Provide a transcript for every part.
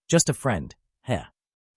Just a friend, heh.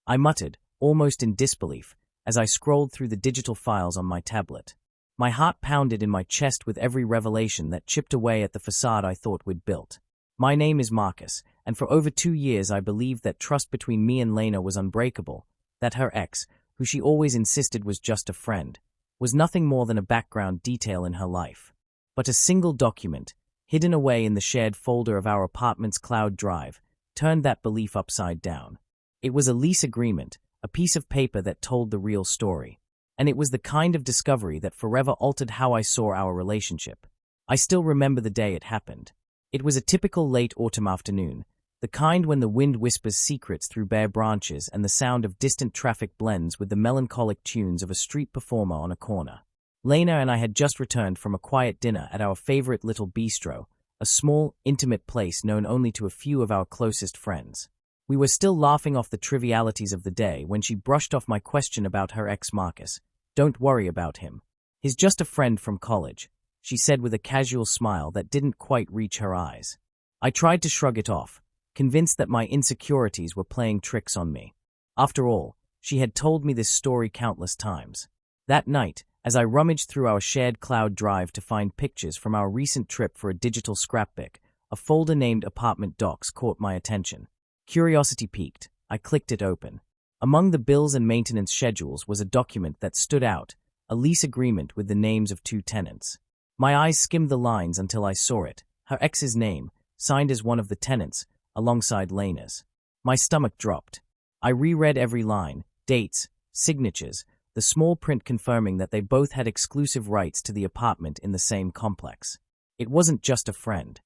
I muttered, almost in disbelief, as I scrolled through the digital files on my tablet. My heart pounded in my chest with every revelation that chipped away at the facade I thought we'd built. My name is Marcus, and for over 2 years I believed that trust between me and Lena was unbreakable, that her ex, who she always insisted was just a friend, was nothing more than a background detail in her life. But a single document, hidden away in the shared folder of our apartment's cloud drive, turned that belief upside down. It was a lease agreement, a piece of paper that told the real story. And it was the kind of discovery that forever altered how I saw our relationship. I still remember the day it happened. It was a typical late autumn afternoon, the kind when the wind whispers secrets through bare branches and the sound of distant traffic blends with the melancholic tunes of a street performer on a corner. Lena and I had just returned from a quiet dinner at our favorite little bistro, a small, intimate place known only to a few of our closest friends. We were still laughing off the trivialities of the day when she brushed off my question about her ex Marcus. Don't worry about him. He's just a friend from college, she said with a casual smile that didn't quite reach her eyes. I tried to shrug it off, convinced that my insecurities were playing tricks on me. After all, she had told me this story countless times. That night, as I rummaged through our shared cloud drive to find pictures from our recent trip for a digital scrapbook, a folder named Apartment Docs caught my attention. Curiosity piqued. I clicked it open. Among the bills and maintenance schedules was a document that stood out, a lease agreement with the names of 2 tenants. My eyes skimmed the lines until I saw it, her ex's name, signed as one of the tenants, alongside Lena's. My stomach dropped. I reread every line, dates, signatures, the small print confirming that they both had exclusive rights to the apartment in the same complex. It wasn't just a friend.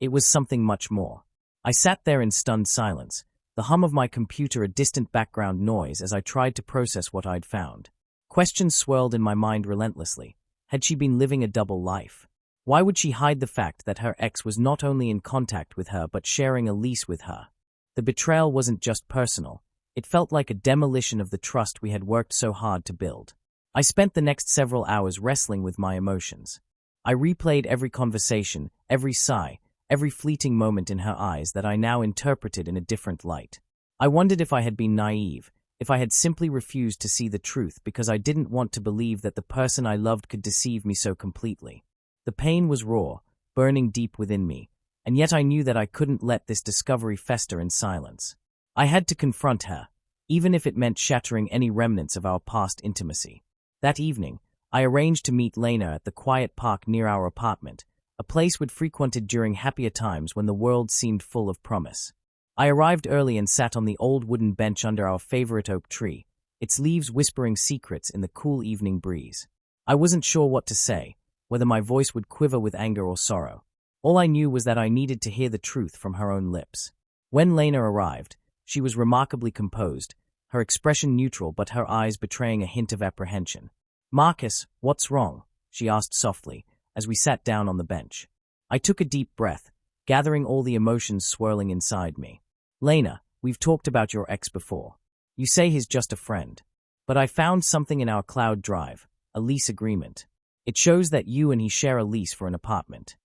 It was something much more. I sat there in stunned silence, the hum of my computer a distant background noise as I tried to process what I'd found. Questions swirled in my mind relentlessly. Had she been living a double life? Why would she hide the fact that her ex was not only in contact with her but sharing a lease with her? The betrayal wasn't just personal. It felt like a demolition of the trust we had worked so hard to build. I spent the next several hours wrestling with my emotions. I replayed every conversation, every sigh, every fleeting moment in her eyes that I now interpreted in a different light. I wondered if I had been naive, if I had simply refused to see the truth because I didn't want to believe that the person I loved could deceive me so completely. The pain was raw, burning deep within me, and yet I knew that I couldn't let this discovery fester in silence. I had to confront her, even if it meant shattering any remnants of our past intimacy. That evening, I arranged to meet Lena at the quiet park near our apartment, a place we'd frequented during happier times when the world seemed full of promise. I arrived early and sat on the old wooden bench under our favorite oak tree, its leaves whispering secrets in the cool evening breeze. I wasn't sure what to say, whether my voice would quiver with anger or sorrow. All I knew was that I needed to hear the truth from her own lips. When Lena arrived, she was remarkably composed, her expression neutral but her eyes betraying a hint of apprehension. "Marcus, what's wrong?" she asked softly, as we sat down on the bench. I took a deep breath, gathering all the emotions swirling inside me. "Lena, we've talked about your ex before. You say he's just a friend. But I found something in our cloud drive, a lease agreement. It shows that you and he share a lease for an apartment."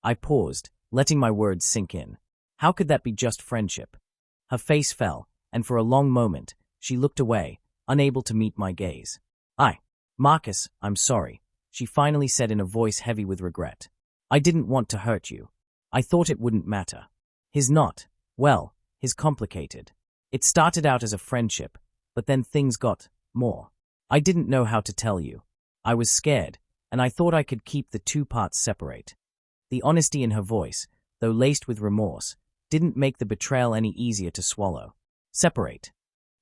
I paused, letting my words sink in. How could that be just friendship? Her face fell, and for a long moment, she looked away, unable to meet my gaze. Marcus, I'm sorry," she finally said in a voice heavy with regret. "I didn't want to hurt you. I thought it wouldn't matter. He's complicated. It started out as a friendship, but then things got more. I didn't know how to tell you. I was scared, and I thought I could keep the 2 parts separate." The honesty in her voice, though laced with remorse, didn't make the betrayal any easier to swallow. "Separate?"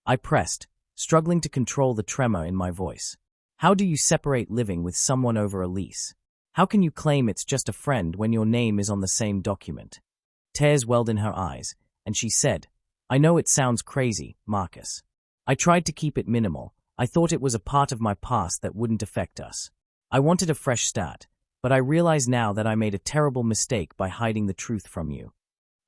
I pressed, struggling to control the tremor in my voice. "How do you separate living with someone over a lease? How can you claim it's just a friend when your name is on the same document?" Tears welled in her eyes, and she said, "I know it sounds crazy, Marcus. I tried to keep it minimal. I thought it was a part of my past that wouldn't affect us. I wanted a fresh start, but I realize now that I made a terrible mistake by hiding the truth from you."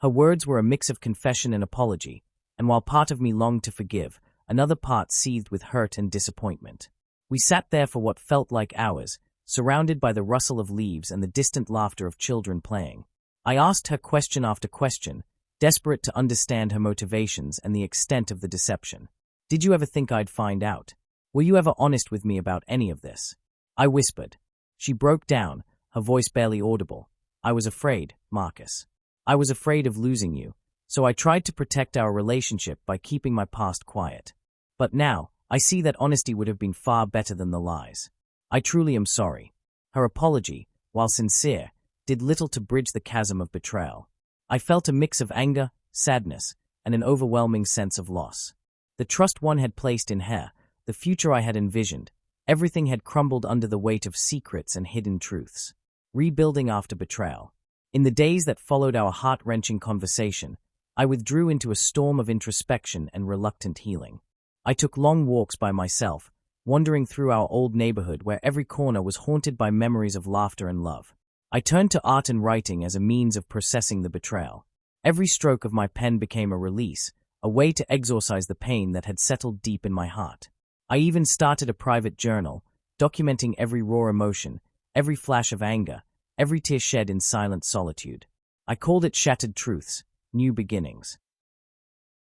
Her words were a mix of confession and apology, and while part of me longed to forgive, another part seethed with hurt and disappointment. We sat there for what felt like hours, surrounded by the rustle of leaves and the distant laughter of children playing. I asked her question after question, desperate to understand her motivations and the extent of the deception. "Did you ever think I'd find out? Were you ever honest with me about any of this?" I whispered. She broke down, her voice barely audible. "I was afraid, Marcus. I was afraid of losing you, so I tried to protect our relationship by keeping my past quiet. But now, I see that honesty would have been far better than the lies. I truly am sorry." Her apology, while sincere, did little to bridge the chasm of betrayal. I felt a mix of anger, sadness, and an overwhelming sense of loss. The trust one had placed in her, the future I had envisioned, everything had crumbled under the weight of secrets and hidden truths. Rebuilding after betrayal. In the days that followed our heart-wrenching conversation, I withdrew into a storm of introspection and reluctant healing. I took long walks by myself, wandering through our old neighborhood where every corner was haunted by memories of laughter and love. I turned to art and writing as a means of processing the betrayal. Every stroke of my pen became a release, a way to exorcise the pain that had settled deep in my heart. I even started a private journal, documenting every raw emotion, every flash of anger, every tear shed in silent solitude. I called it Shattered Truths, New Beginnings.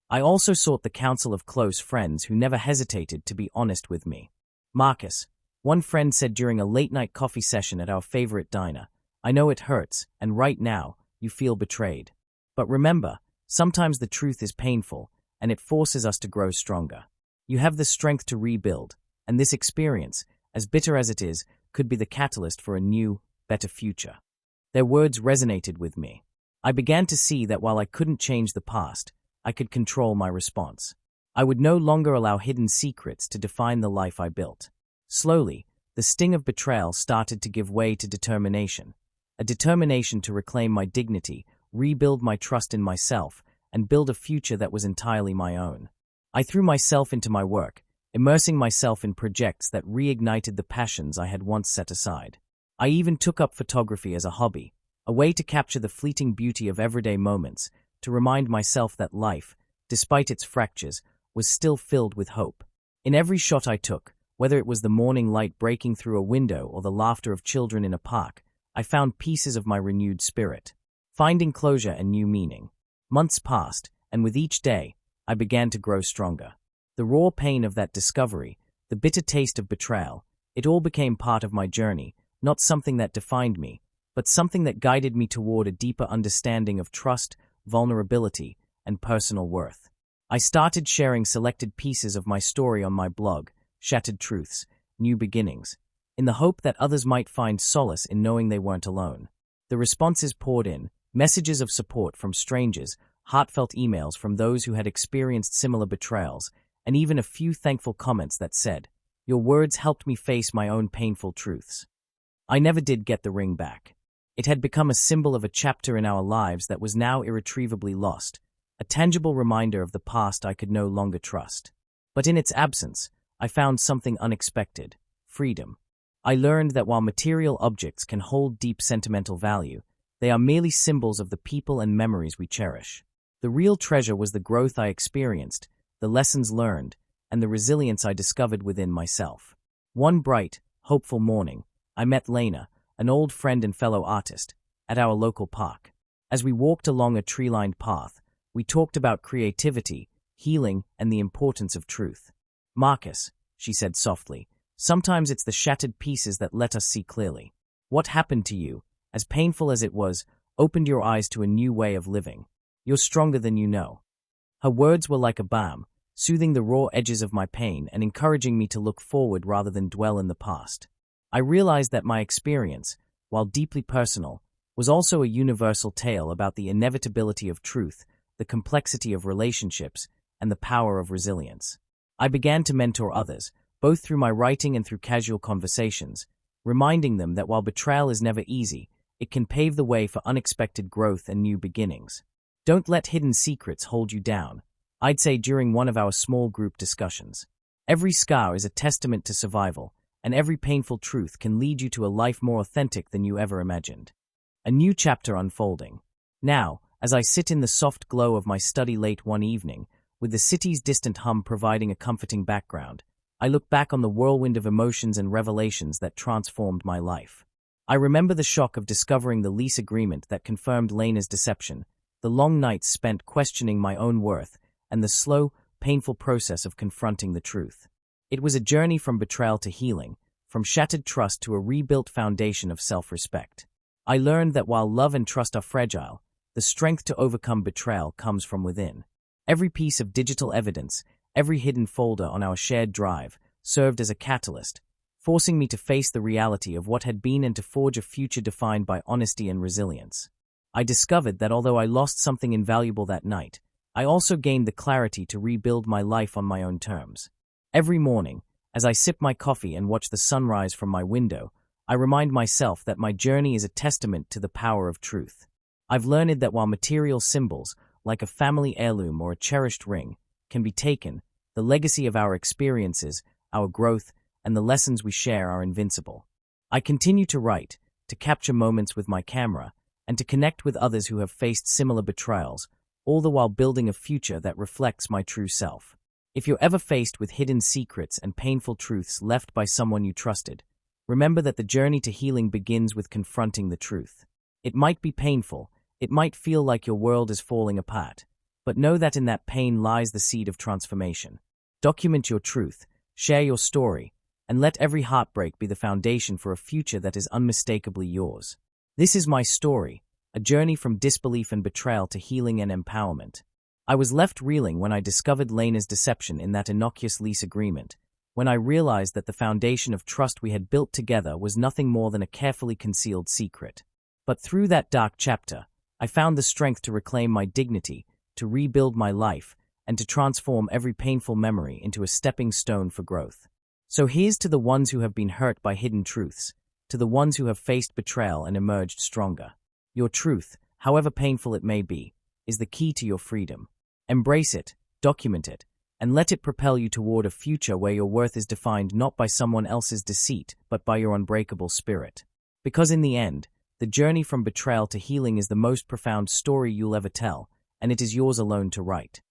I also sought the counsel of close friends who never hesitated to be honest with me. "Marcus," one friend said during a late-night coffee session at our favorite diner, "I know it hurts, and right now, you feel betrayed. But remember, sometimes the truth is painful, and it forces us to grow stronger. You have the strength to rebuild, and this experience, as bitter as it is, could be the catalyst for a new, better future." Their words resonated with me. I began to see that while I couldn't change the past, I could control my response. I would no longer allow hidden secrets to define the life I built. Slowly, the sting of betrayal started to give way to determination. A determination to reclaim my dignity, rebuild my trust in myself, and build a future that was entirely my own. I threw myself into my work, immersing myself in projects that reignited the passions I had once set aside. I even took up photography as a hobby, a way to capture the fleeting beauty of everyday moments, to remind myself that life, despite its fractures, was still filled with hope. In every shot I took, whether it was the morning light breaking through a window or the laughter of children in a park, I found pieces of my renewed spirit, finding closure and new meaning. Months passed, and with each day, I began to grow stronger. The raw pain of that discovery, the bitter taste of betrayal, it all became part of my journey, not something that defined me, but something that guided me toward a deeper understanding of trust, vulnerability, and personal worth. I started sharing selected pieces of my story on my blog, Shattered Truths, New Beginnings, in the hope that others might find solace in knowing they weren't alone. The responses poured in, messages of support from strangers, heartfelt emails from those who had experienced similar betrayals, and even a few thankful comments that said, "Your words helped me face my own painful truths." I never did get the ring back. It had become a symbol of a chapter in our lives that was now irretrievably lost, a tangible reminder of the past I could no longer trust. But in its absence, I found something unexpected: freedom. I learned that while material objects can hold deep sentimental value, they are merely symbols of the people and memories we cherish. The real treasure was the growth I experienced, the lessons learned, and the resilience I discovered within myself. One bright, hopeful morning, I met Lena, an old friend and fellow artist, at our local park. As we walked along a tree-lined path, we talked about creativity, healing, and the importance of truth. "Marcus," she said softly, "sometimes it's the shattered pieces that let us see clearly. What happened to you, as painful as it was, opened your eyes to a new way of living. You're stronger than you know." Her words were like a balm, soothing the raw edges of my pain and encouraging me to look forward rather than dwell in the past. I realized that my experience, while deeply personal, was also a universal tale about the inevitability of truth, the complexity of relationships, and the power of resilience. I began to mentor others, both through my writing and through casual conversations, reminding them that while betrayal is never easy, it can pave the way for unexpected growth and new beginnings. Don't let hidden secrets hold you down, I'd say during one of our small group discussions. Every scar is a testament to survival, and every painful truth can lead you to a life more authentic than you ever imagined. A new chapter unfolding. Now, as I sit in the soft glow of my study late one evening, with the city's distant hum providing a comforting background, I look back on the whirlwind of emotions and revelations that transformed my life. I remember the shock of discovering the lease agreement that confirmed Lena's deception, the long nights spent questioning my own worth, and the slow, painful process of confronting the truth. It was a journey from betrayal to healing, from shattered trust to a rebuilt foundation of self-respect. I learned that while love and trust are fragile, the strength to overcome betrayal comes from within. Every piece of digital evidence, every hidden folder on our shared drive, served as a catalyst, forcing me to face the reality of what had been and to forge a future defined by honesty and resilience. I discovered that although I lost something invaluable that night, I also gained the clarity to rebuild my life on my own terms. Every morning, as I sip my coffee and watch the sunrise from my window, I remind myself that my journey is a testament to the power of truth. I've learned that while material symbols, like a family heirloom or a cherished ring, can be taken, the legacy of our experiences, our growth, and the lessons we share are invincible. I continue to write, to capture moments with my camera, and to connect with others who have faced similar betrayals, all the while building a future that reflects my true self. If you're ever faced with hidden secrets and painful truths left by someone you trusted, remember that the journey to healing begins with confronting the truth. It might be painful, it might feel like your world is falling apart, but know that in that pain lies the seed of transformation. Document your truth, share your story, and let every heartbreak be the foundation for a future that is unmistakably yours. This is my story, a journey from disbelief and betrayal to healing and empowerment. I was left reeling when I discovered Lena's deception in that innocuous lease agreement, when I realized that the foundation of trust we had built together was nothing more than a carefully concealed secret. But through that dark chapter, I found the strength to reclaim my dignity, to rebuild my life, and to transform every painful memory into a stepping stone for growth. So here's to the ones who have been hurt by hidden truths, to the ones who have faced betrayal and emerged stronger. Your truth, however painful it may be, is the key to your freedom. Embrace it, document it, and let it propel you toward a future where your worth is defined not by someone else's deceit, but by your unbreakable spirit. Because in the end, the journey from betrayal to healing is the most profound story you'll ever tell, and it is yours alone to write.